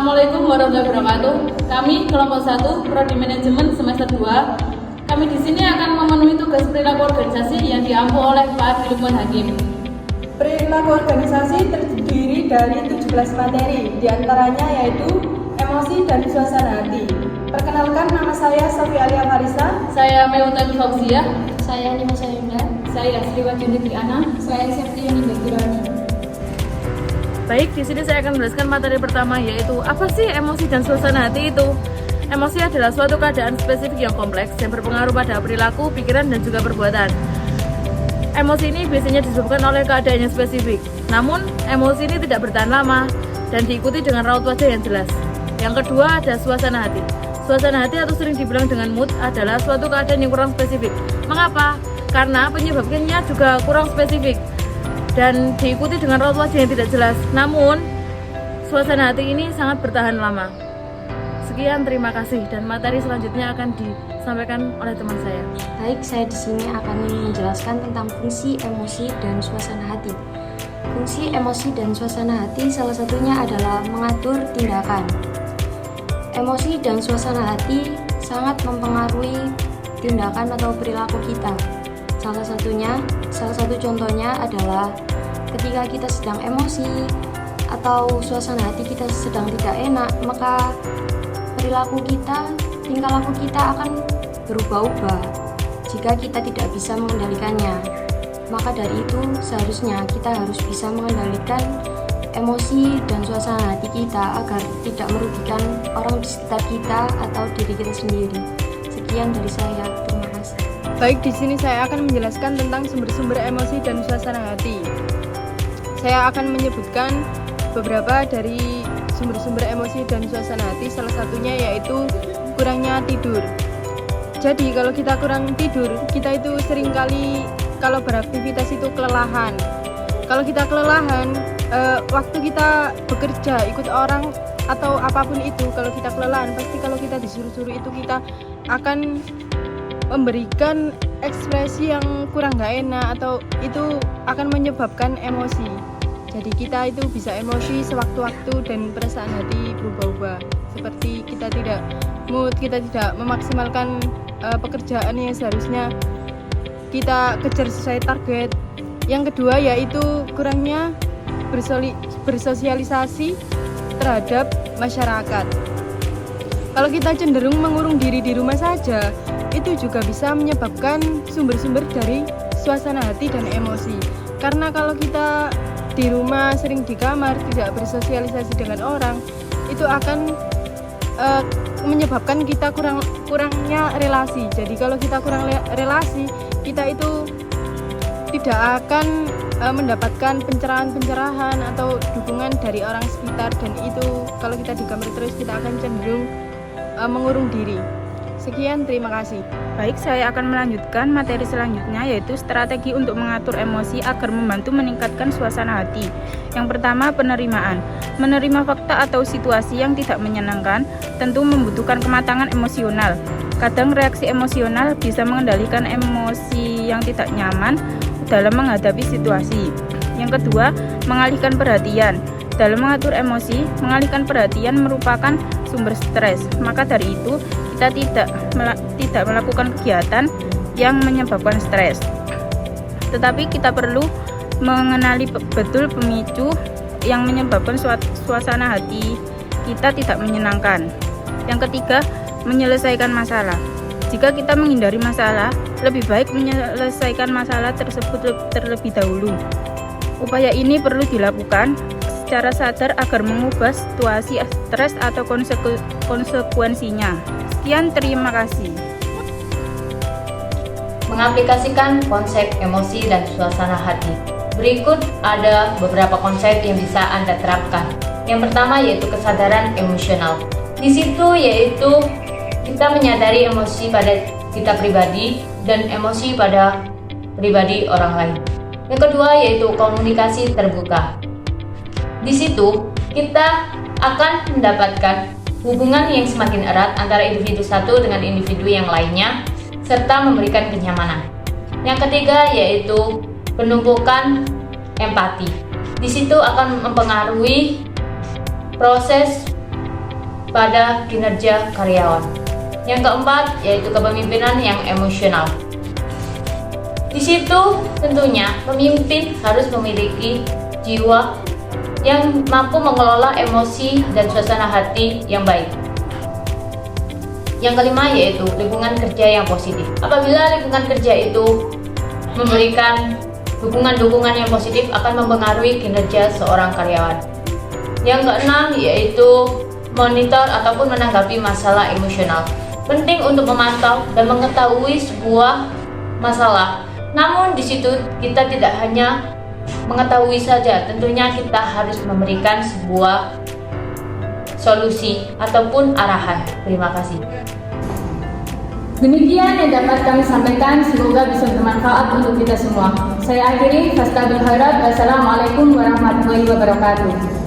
Assalamualaikum warahmatullahi wabarakatuh. Kami kelompok 1 Prodi Manajemen semester 2. Kami di sini akan memenuhi tugas perilaku organisasi yang diampu oleh Pak Lukman Hakim. Perilaku organisasi terdiri dari 17 materi, diantaranya yaitu emosi dan suasana hati. Perkenalkan, nama saya Sofi Alia Farisa. Saya Mewutami Fauziah. Saya Nima Sayunda. Saya Sriwajuni Triana. Saya Septiani Bekirani. Baik, di sini saya akan menjelaskan materi pertama, yaitu apa sih emosi dan suasana hati itu. Emosi adalah suatu keadaan spesifik yang kompleks yang berpengaruh pada perilaku, pikiran, dan juga perbuatan. Emosi ini biasanya disebabkan oleh keadaan yang spesifik. Namun, emosi ini tidak bertahan lama dan diikuti dengan raut wajah yang jelas. Yang kedua ada suasana hati. Suasana hati atau sering dibilang dengan mood adalah suatu keadaan yang kurang spesifik. Mengapa? Karena penyebabnya juga kurang spesifik dan diikuti dengan raut wajah yang tidak jelas. Namun, suasana hati ini sangat bertahan lama. Sekian, terima kasih, dan materi selanjutnya akan disampaikan oleh teman saya. Baik, saya di sini akan menjelaskan tentang fungsi emosi dan suasana hati. Fungsi emosi dan suasana hati salah satunya adalah mengatur tindakan. Emosi dan suasana hati sangat mempengaruhi tindakan atau perilaku kita. Salah satu contohnya adalah ketika kita sedang emosi atau suasana hati kita sedang tidak enak, maka perilaku kita, tingkah laku kita akan berubah-ubah jika kita tidak bisa mengendalikannya. Maka dari itu seharusnya kita harus bisa mengendalikan emosi dan suasana hati kita agar tidak merugikan orang di sekitar kita atau diri kita sendiri. Sekian dari saya, terima kasih. Baik, di sini saya akan menjelaskan tentang sumber-sumber emosi dan suasana hati. Saya akan menyebutkan beberapa dari sumber-sumber emosi dan suasana hati. Salah satunya yaitu kurangnya tidur. Jadi kalau kita kurang tidur, kita itu seringkali kalau beraktivitas itu kelelahan. Kalau kita kelelahan, waktu kita bekerja, ikut orang atau apapun itu, kalau kita kelelahan, pasti kalau kita disuruh-suruh itu kita akan memberikan ekspresi yang kurang gak enak atau itu akan menyebabkan emosi. Jadi kita itu bisa emosi sewaktu-waktu dan perasaan hati berubah-ubah. Seperti kita tidak mood, kita tidak memaksimalkan pekerjaan yang seharusnya kita kejar sesuai target. Yang kedua yaitu kurangnya bersosialisasi terhadap masyarakat. Kalau kita cenderung mengurung diri di rumah saja, itu juga bisa menyebabkan sumber-sumber dari suasana hati dan emosi. Karena kalau kita di rumah sering di kamar, tidak bersosialisasi dengan orang, itu akan menyebabkan kita kurangnya relasi. Jadi kalau kita kurang relasi, kita itu tidak akan mendapatkan pencerahan atau dukungan dari orang sekitar, dan itu kalau kita di kamar terus kita akan cenderung mengurung diri. Sekian, terima kasih. Baik, saya akan melanjutkan materi selanjutnya, yaitu strategi untuk mengatur emosi agar membantu meningkatkan suasana hati. Yang pertama, penerimaan. Menerima fakta atau situasi yang tidak menyenangkan tentu membutuhkan kematangan emosional. Kadang reaksi emosional bisa mengendalikan emosi yang tidak nyaman dalam menghadapi situasi. Yang kedua, mengalihkan perhatian. Dalam mengatur emosi, mengalihkan perhatian merupakan sumber stres. Maka dari itu, kita tidak melakukan kegiatan yang menyebabkan stres. Tetapi kita perlu mengenali betul pemicu yang menyebabkan suasana hati kita tidak menyenangkan. Yang ketiga, menyelesaikan masalah. Jika kita menghindari masalah, lebih baik menyelesaikan masalah tersebut terlebih dahulu. Upaya ini perlu dilakukan secara sadar agar mengubah situasi stres atau konsekuensinya. Sekian, terima kasih. Mengaplikasikan konsep emosi dan suasana hati. Berikut ada beberapa konsep yang bisa Anda terapkan. Yang pertama yaitu kesadaran emosional. Di situ yaitu kita menyadari emosi pada kita pribadi dan emosi pada pribadi orang lain. Yang kedua yaitu komunikasi terbuka. Di situ kita akan mendapatkan hubungan yang semakin erat antara individu satu dengan individu yang lainnya, serta memberikan kenyamanan. Yang ketiga yaitu penumpukan empati. Di situ akan mempengaruhi proses pada kinerja karyawan. Yang keempat yaitu kepemimpinan yang emosional. Di situ tentunya pemimpin harus memiliki jiwa yang mampu mengelola emosi dan suasana hati yang baik. Yang kelima yaitu lingkungan kerja yang positif. Apabila lingkungan kerja itu memberikan dukungan-dukungan yang positif akan mempengaruhi kinerja seorang karyawan. Yang keenam yaitu monitor ataupun menanggapi masalah emosional. Penting untuk memantau dan mengetahui sebuah masalah. Namun di situ kita tidak hanya mengetahui saja, tentunya kita harus memberikan sebuah solusi ataupun arahan. Terima kasih. Demikian yang dapat kami sampaikan, semoga bisa bermanfaat untuk kita semua. Saya akhiri, Fasta berharap. Assalamualaikum warahmatullahi wabarakatuh.